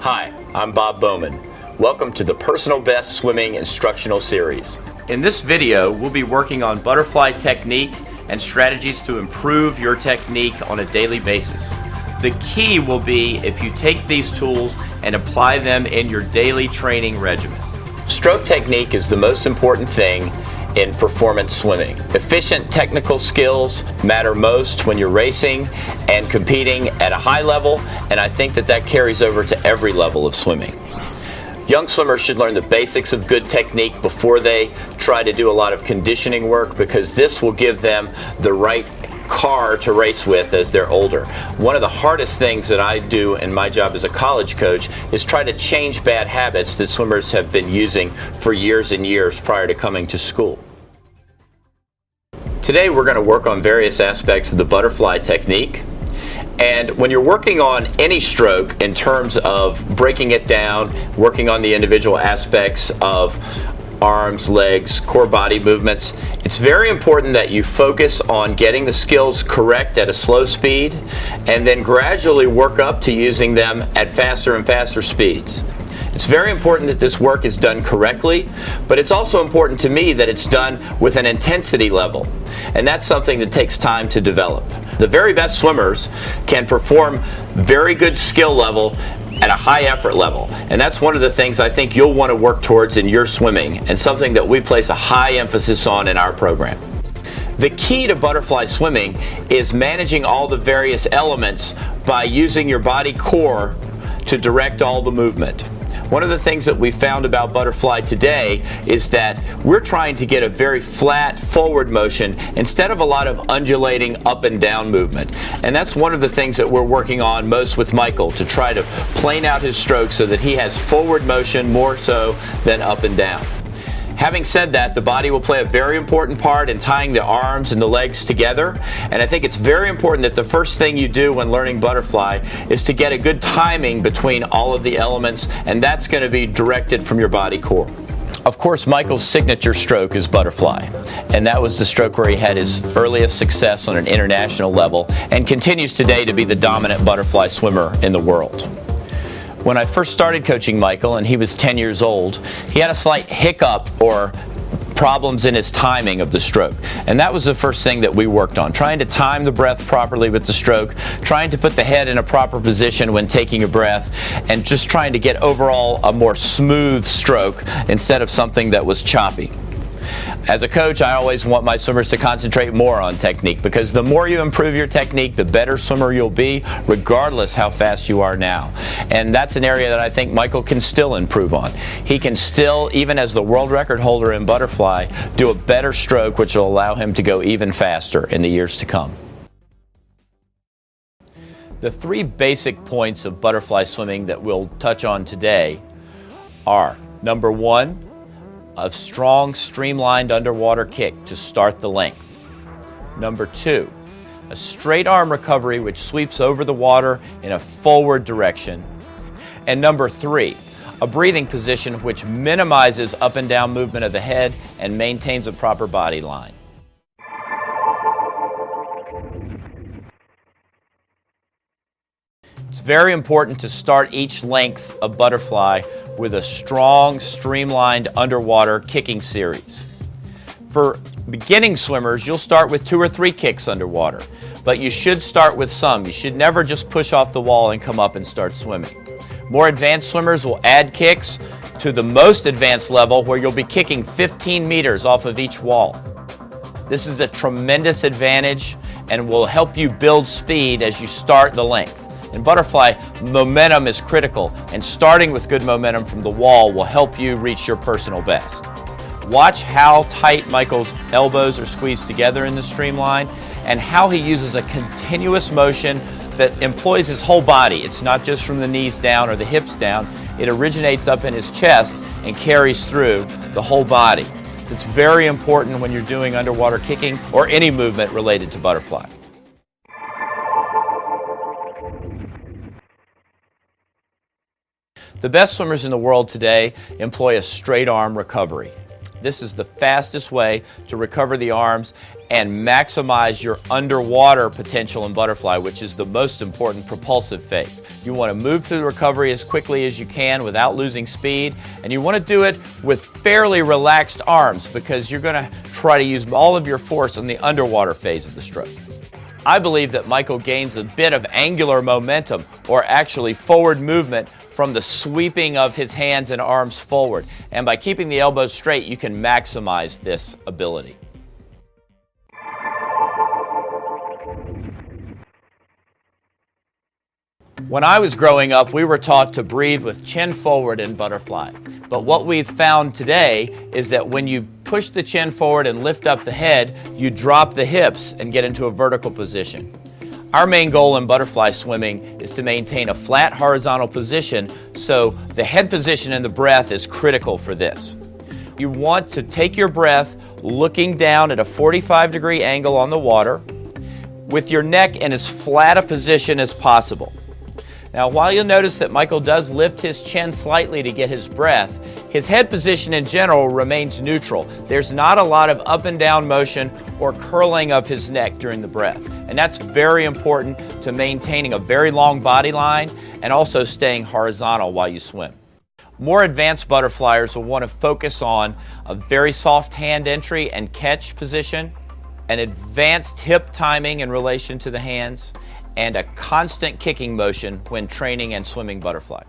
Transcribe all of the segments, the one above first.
Hi, I'm Bob Bowman. Welcome to the Personal Best Swimming Instructional Series. In this video, we'll be working on butterfly technique and strategies to improve your technique on a daily basis. The key will be if you take these tools and apply them in your daily training regimen. Stroke technique is the most important thing in performance swimming. Efficient technical skills matter most when you're racing and competing at a high level, and I think that carries over to every level of swimming. Young swimmers should learn the basics of good technique before they try to do a lot of conditioning work, because this will give them the right car to race with as they're older. One of the hardest things that I do in my job as a college coach is try to change bad habits that swimmers have been using for years and years prior to coming to school. Today we're going to work on various aspects of the butterfly technique. And when you're working on any stroke in terms of breaking it down, working on the individual aspects of arms, legs, core body movements, it's very important that you focus on getting the skills correct at a slow speed and then gradually work up to using them at faster and faster speeds. It's very important that this work is done correctly, but it's also important to me that it's done with an intensity level, and that's something that takes time to develop. The very best swimmers can perform very good skill level at a high effort level, and that's one of the things I think you'll want to work towards in your swimming, and something that we place a high emphasis on in our program. The key to butterfly swimming is managing all the various elements by using your body core to direct all the movement. One of the things that we found about butterfly today is that we're trying to get a very flat forward motion instead of a lot of undulating up and down movement. And that's one of the things that we're working on most with Michael, to try to plane out his stroke so that he has forward motion more so than up and down. Having said that, the body will play a very important part in tying the arms and the legs together, and I think it's very important that the first thing you do when learning butterfly is to get a good timing between all of the elements, and that's going to be directed from your body core. Of course, Michael's signature stroke is butterfly, and that was the stroke where he had his earliest success on an international level and continues today to be the dominant butterfly swimmer in the world. When I first started coaching Michael and he was 10 years old, he had a slight hiccup or problems in his timing of the stroke. And that was the first thing that we worked on, trying to time the breath properly with the stroke, trying to put the head in a proper position when taking a breath, and just trying to get overall a more smooth stroke instead of something that was choppy. As a coach, I always want my swimmers to concentrate more on technique, because the more you improve your technique, the better swimmer you'll be, regardless how fast you are now. And that's an area that I think Michael can still improve on. He can still, even as the world record holder in butterfly, do a better stroke, which will allow him to go even faster in the years to come. The three basic points of butterfly swimming that we'll touch on today are: number one, a strong, streamlined underwater kick to start the length. Number two, a straight arm recovery which sweeps over the water in a forward direction. And number three, a breathing position which minimizes up and down movement of the head and maintains a proper body line. It's very important to start each length of butterfly with a strong, streamlined underwater kicking series. For beginning swimmers, you'll start with 2 or 3 kicks underwater, but you should start with some. You should never just push off the wall and come up and start swimming. More advanced swimmers will add kicks to the most advanced level, where you'll be kicking 15 meters off of each wall. This is a tremendous advantage and will help you build speed as you start the length. In butterfly, momentum is critical, and starting with good momentum from the wall will help you reach your personal best. Watch how tight Michael's elbows are squeezed together in the streamline, and how he uses a continuous motion that employs his whole body. It's not just from the knees down or the hips down. It originates up in his chest and carries through the whole body. It's very important when you're doing underwater kicking or any movement related to butterfly. The best swimmers in the world today employ a straight arm recovery. This is the fastest way to recover the arms and maximize your underwater potential in butterfly, which is the most important propulsive phase. You want to move through the recovery as quickly as you can without losing speed, and you want to do it with fairly relaxed arms because you're going to try to use all of your force in the underwater phase of the stroke. I believe that Michael gains a bit of angular momentum, or actually forward movement, from the sweeping of his hands and arms forward. And by keeping the elbows straight, you can maximize this ability. When I was growing up, we were taught to breathe with chin forward in butterfly. But what we've found today is that when you push the chin forward and lift up the head, you drop the hips and get into a vertical position. Our main goal in butterfly swimming is to maintain a flat horizontal position, so the head position in the breath is critical for this. You want to take your breath looking down at a 45-degree angle on the water with your neck in as flat a position as possible. Now, while you'll notice that Michael does lift his chin slightly to get his breath, his head position in general remains neutral. There's not a lot of up and down motion or curling of his neck during the breath. And that's very important to maintaining a very long body line and also staying horizontal while you swim. More advanced butterflyers will want to focus on a very soft hand entry and catch position, an advanced hip timing in relation to the hands, and a constant kicking motion when training and swimming butterfly.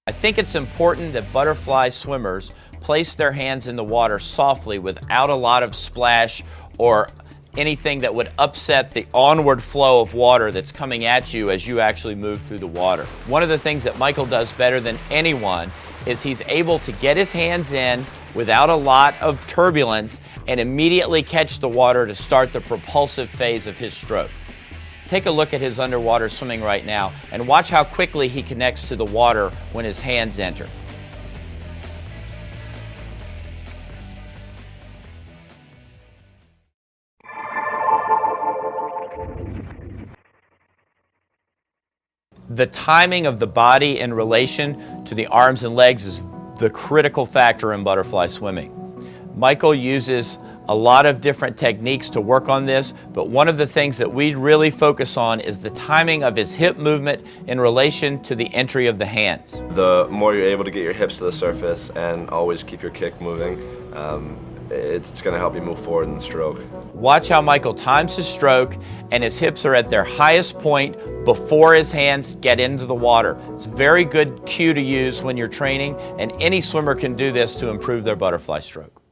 I think it's important that butterfly swimmers place their hands in the water softly without a lot of splash or anything that would upset the onward flow of water that's coming at you as you actually move through the water. One of the things that Michael does better than anyone is he's able to get his hands in without a lot of turbulence and immediately catch the water to start the propulsive phase of his stroke. Take a look at his underwater swimming right now and watch how quickly he connects to the water when his hands enter. The timing of the body in relation to the arms and legs is the critical factor in butterfly swimming. Michael uses a lot of different techniques to work on this, but one of the things that we really focus on is the timing of his hip movement in relation to the entry of the hands. The more you're able to get your hips to the surface and always keep your kick moving, it's going to help you move forward in the stroke. Watch how Michael times his stroke and his hips are at their highest point before his hands get into the water. It's a very good cue to use when you're training, and any swimmer can do this to improve their butterfly stroke.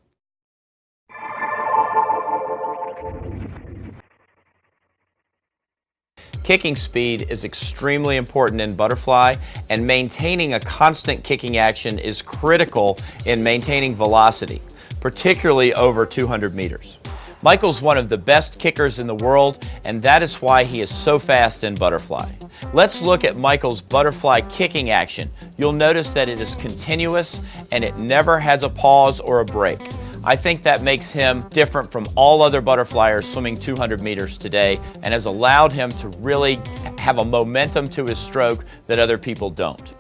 Kicking speed is extremely important in butterfly, and maintaining a constant kicking action is critical in maintaining velocity, particularly over 200 meters. Michael's one of the best kickers in the world, and that is why he is so fast in butterfly. Let's look at Michael's butterfly kicking action. You'll notice that it is continuous and it never has a pause or a break. I think that makes him different from all other butterflyers swimming 200 meters today and has allowed him to really have a momentum to his stroke that other people don't.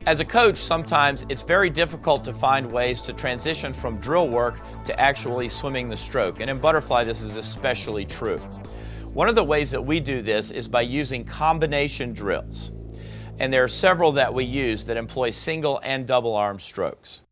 As a coach, sometimes it's very difficult to find ways to transition from drill work to actually swimming the stroke, and in butterfly this is especially true. One of the ways that we do this is by using combination drills, and there are several that we use that employ single and double arm strokes.